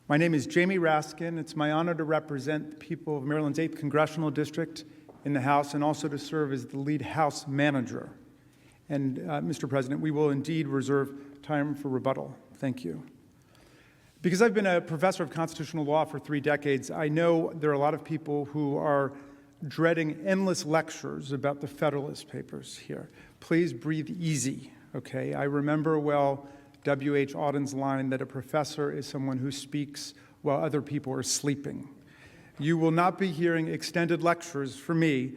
My name is Jamie Raskin. It's my honor to represent the people of Maryland's 8th Congressional District in the House and also to serve as the lead House manager. And, Mr. President, we will indeed reserve time for rebuttal. Thank you. Because I've been a professor of constitutional law for 3 decades, I know there are a lot of people who are dreading endless lectures about the Federalist Papers here. Please breathe easy, okay? I remember well W.H. Auden's line that a professor is someone who speaks while other people are sleeping. You will not be hearing extended lectures from me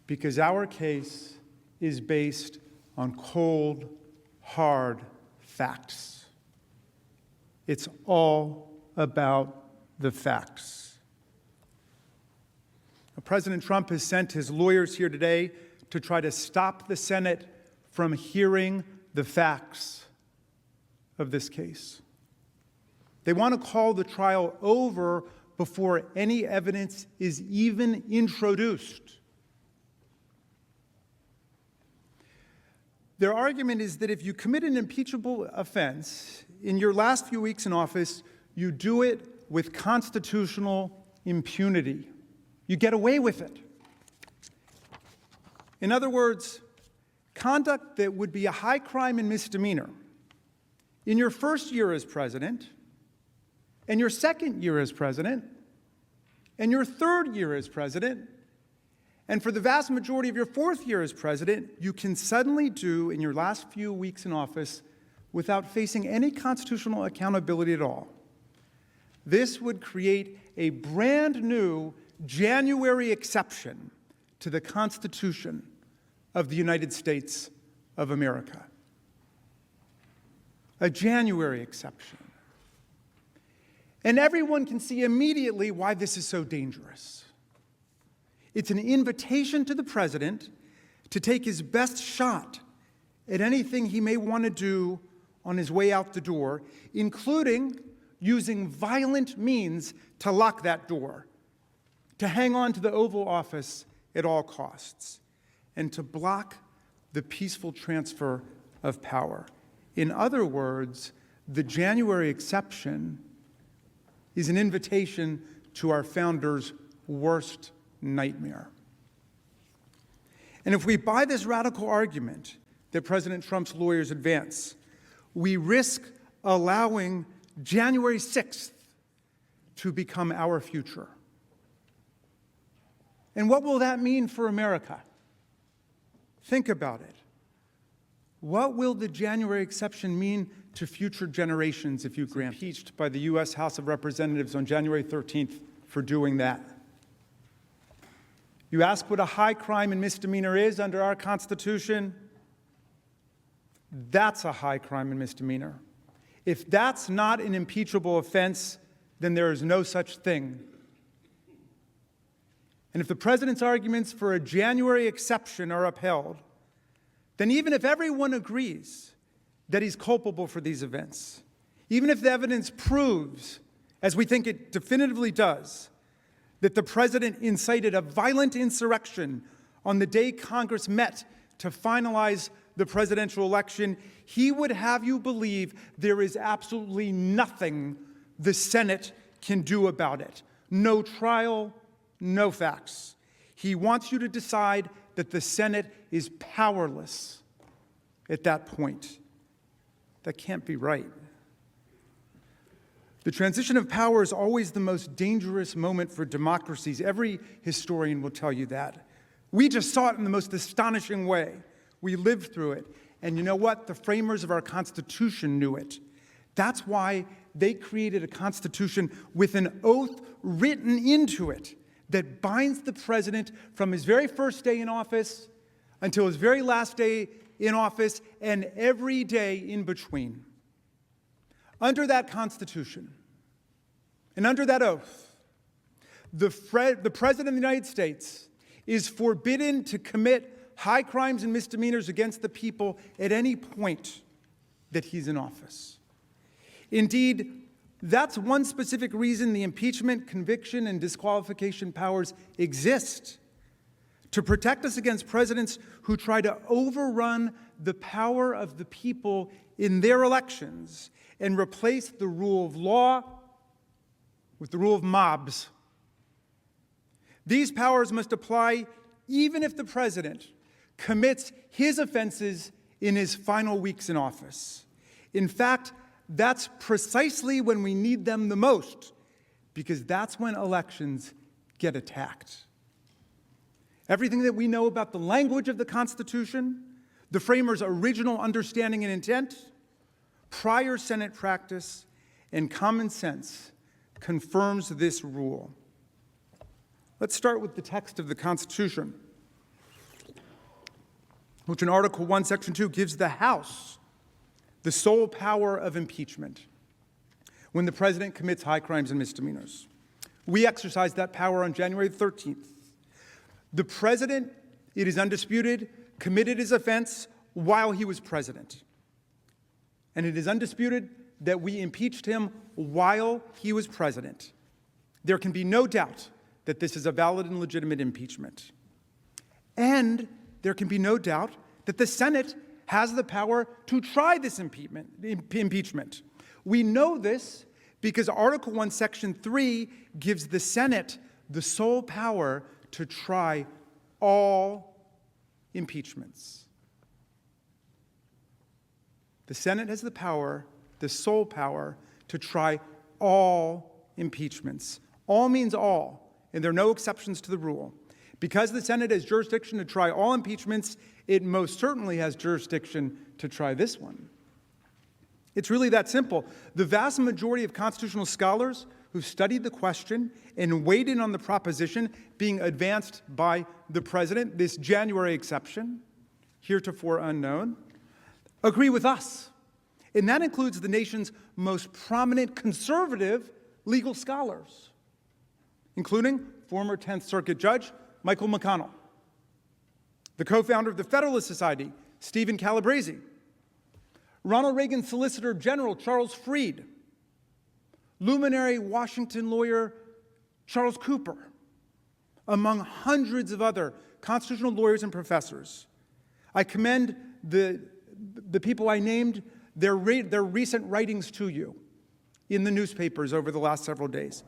because our case is based on cold, hard facts. It's all about the facts. Now, President Trump has sent his lawyers here today to try to stop the Senate from hearing the facts of this case. They want to call the trial over before any evidence is even introduced. Their argument is that if you commit an impeachable offense in your last few weeks in office, you do it with constitutional impunity. You get away with it. In other words, conduct that would be a high crime and misdemeanor in your first year as president, and your second year as president, and your third year as president, and for the vast majority of your fourth year as president, you can suddenly do in your last few weeks in office without facing any constitutional accountability at all. This would create a brand new January exception to the Constitution of the United States of America. A January exception. And everyone can see immediately why this is so dangerous. It's an invitation to the president to take his best shot at anything he may want to do on his way out the door, including using violent means to lock that door, to hang on to the Oval Office at all costs, and to block the peaceful transfer of power. In other words, the January exception is an invitation to our founders' worst nightmare. And if we buy this radical argument that President Trump's lawyers advance, we risk allowing January 6th to become our future. And what will that mean for America? Think about it. What will the January exception mean to future generations if you grant impeached by the U.S. House of Representatives on January 13th for doing that? You ask what a high crime and misdemeanor is under our Constitution? That's a high crime and misdemeanor. If that's not an impeachable offense, then there is no such thing. And if the president's arguments for a January exception are upheld, then even if everyone agrees that he's culpable for these events, even if the evidence proves, as we think it definitively does, that the president incited a violent insurrection on the day Congress met to finalize the presidential election, he would have you believe there is absolutely nothing the Senate can do about it. No trial, no facts. He wants you to decide that the Senate is powerless at that point. That can't be right. The transition of power is always the most dangerous moment for democracies. Every historian will tell you that. We just saw it in the most astonishing way. We lived through it. And you know what? The framers of our Constitution knew it. That's why they created a Constitution with an oath written into it that binds the president from his very first day in office until his very last day in office and every day in between. Under that Constitution and under that oath, the President of the United States is forbidden to commit high crimes and misdemeanors against the people at any point that he's in office. Indeed, that's one specific reason the impeachment, conviction, and disqualification powers exist, to protect us against presidents who try to overrun the power of the people in their elections and replace the rule of law with the rule of mobs. These powers must apply even if the president commits his offenses in his final weeks in office. In fact, that's precisely when we need them the most, because that's when elections get attacked. Everything that we know about the language of the Constitution, the framers' original understanding and intent, prior Senate practice, and common sense confirms this rule. Let's start with the text of the Constitution, which in Article 1, Section 2 gives the House the sole power of impeachment when the president commits high crimes and misdemeanors. We exercised that power on January 13th. The president, it is undisputed, committed his offense while he was president. And it is undisputed that we impeached him while he was president. There can be no doubt that this is a valid and legitimate impeachment. And there can be no doubt that the Senate has the power to try this impeachment. We know this because Article 1, Section 3 gives the Senate the sole power to try all impeachments. The Senate has the power, the sole power, to try all impeachments. All means all, and there are no exceptions to the rule. Because the Senate has jurisdiction to try all impeachments, it most certainly has jurisdiction to try this one. It's really that simple. The vast majority of constitutional scholars who studied the question and weighed in on the proposition being advanced by the president, this January exception, heretofore unknown, agree with us. And that includes the nation's most prominent conservative legal scholars, including former 10th Circuit Judge Michael McConnell, the co-founder of the Federalist Society, Stephen Calabresi, Ronald Reagan Solicitor General Charles Freed, luminary Washington lawyer Charles Cooper, among hundreds of other constitutional lawyers and professors. I commend the people I named, their recent writings to you in the newspapers over the last several days.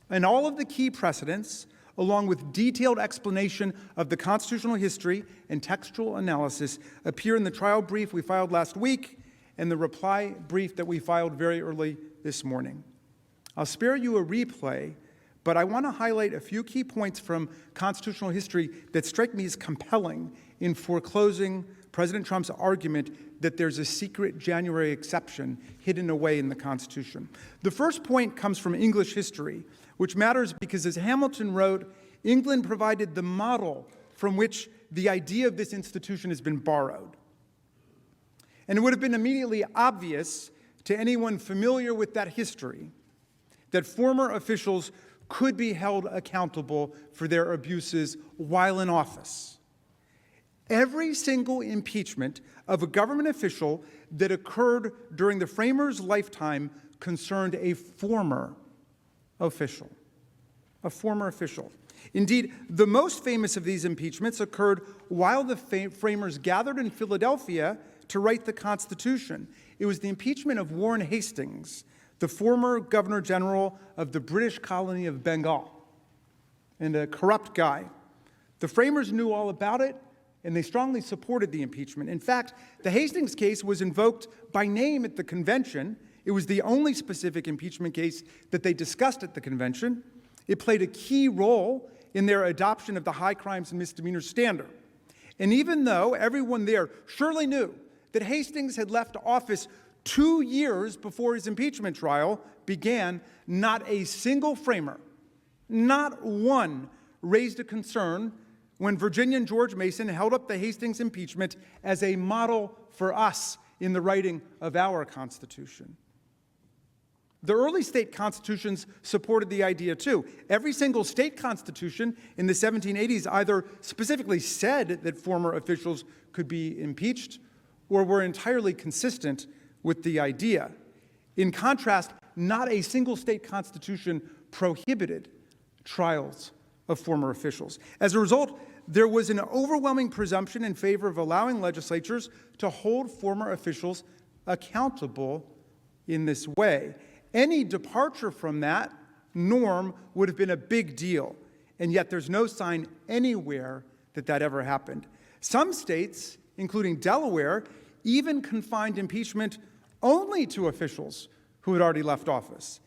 And all of the key precedents, along with detailed explanation of the constitutional history and textual analysis, appear in the trial brief we filed last week and the reply brief that we filed very early this morning. I'll spare you a replay, but I want to highlight a few key points from constitutional history that strike me as compelling in foreclosing President Trump's argument that there's a secret January exception hidden away in the Constitution. The first point comes from English history, which matters because, as Hamilton wrote, England provided the model from which the idea of this institution has been borrowed. And it would have been immediately obvious to anyone familiar with that history that former officials could be held accountable for their abuses while in office. Every single impeachment of a government official that occurred during the framers' lifetime concerned a former official. A former official. Indeed, the most famous of these impeachments occurred while the framers gathered in Philadelphia to write the Constitution. It was the impeachment of Warren Hastings, the former Governor General of the British colony of Bengal, and a corrupt guy. The framers knew all about it, and they strongly supported the impeachment. In fact, the Hastings case was invoked by name at the convention. It was the only specific impeachment case that they discussed at the convention. It played a key role in their adoption of the high crimes and misdemeanors standard. And even though everyone there surely knew that Hastings had left office 2 years before his impeachment trial began, not a single framer, not one, raised a concern when Virginian George Mason held up the Hastings impeachment as a model for us in the writing of our Constitution. The early state constitutions supported the idea too. Every single state constitution in the 1780s either specifically said that former officials could be impeached or were entirely consistent with the idea. In contrast, not a single state constitution prohibited trials of former officials. As a result, there was an overwhelming presumption in favor of allowing legislatures to hold former officials accountable in this way. Any departure from that norm would have been a big deal. And yet there's no sign anywhere that that ever happened. Some states, including Delaware, even confined impeachment only to officials who had already left office.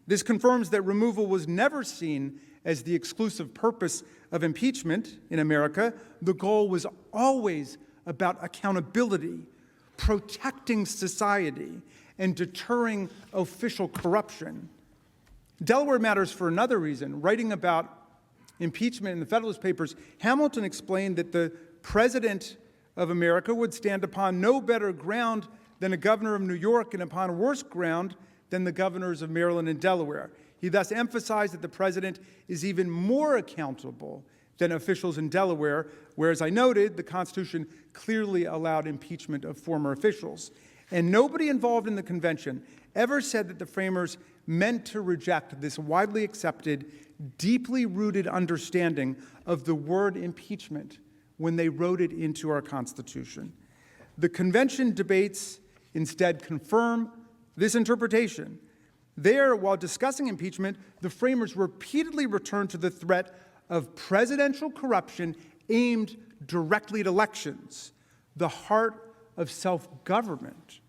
This confirms that removal was never seen as the exclusive purpose of impeachment in America. The goal was always about accountability, protecting society, and deterring official corruption. Delaware matters for another reason. Writing about impeachment in the Federalist Papers, Hamilton explained that the President of America would stand upon no better ground than a governor of New York and upon worse ground than the governors of Maryland and Delaware. He thus emphasized that the president is even more accountable than officials in Delaware, where, as I noted, the Constitution clearly allowed impeachment of former officials. And nobody involved in the convention ever said that the framers meant to reject this widely accepted, deeply rooted understanding of the word impeachment when they wrote it into our Constitution. The convention debates instead confirm this interpretation. There, while discussing impeachment, the framers repeatedly returned to the threat of presidential corruption aimed directly at elections, the heart of self-government.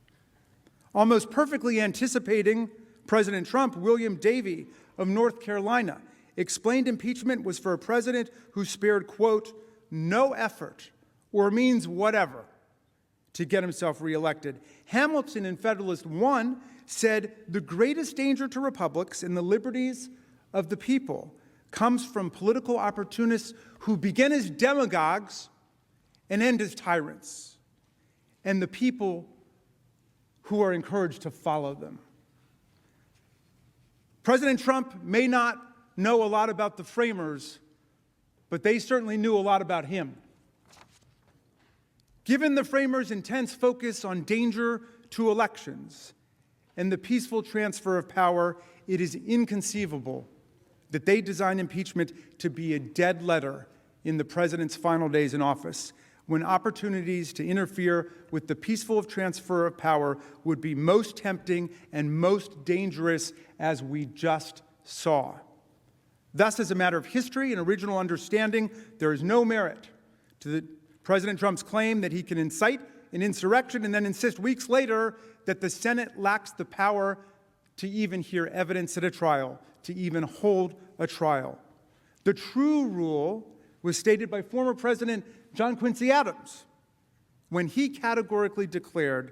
Almost perfectly anticipating President Trump, William Davey of North Carolina explained impeachment was for a president who spared, quote, no effort or means whatever to get himself reelected. Hamilton in Federalist I said the greatest danger to republics and the liberties of the people comes from political opportunists who begin as demagogues and end as tyrants, and the people who are encouraged to follow them. President Trump may not know a lot about the framers, but they certainly knew a lot about him. Given the framers' intense focus on danger to elections and the peaceful transfer of power, it is inconceivable that they designed impeachment to be a dead letter in the president's final days in office, when opportunities to interfere with the peaceful transfer of power would be most tempting and most dangerous, as we just saw. Thus, as a matter of history and original understanding, there is no merit to President Trump's claim that he can incite an insurrection and then insist weeks later that the Senate lacks the power to even hear evidence at a trial, to even hold a trial. The true rule was stated by former President John Quincy Adams when he categorically declared,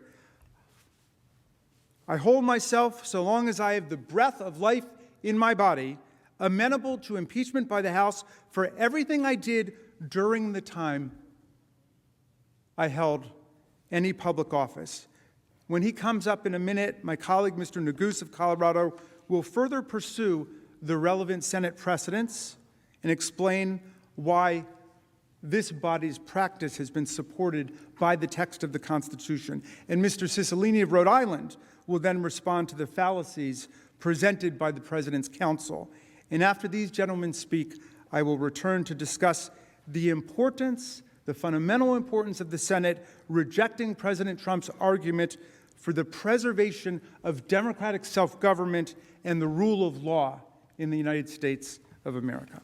I hold myself, so long as I have the breath of life in my body, amenable to impeachment by the House for everything I did during the time I held any public office. When he comes up in a minute, my colleague, Mr. Neguse of Colorado, will further pursue the relevant Senate precedents and explain why this body's practice has been supported by the text of the Constitution. And Mr. Cicilline of Rhode Island will then respond to the fallacies presented by the President's counsel. And after these gentlemen speak, I will return to discuss the importance, the fundamental importance of the Senate rejecting President Trump's argument for the preservation of democratic self-government and the rule of law in the United States of America.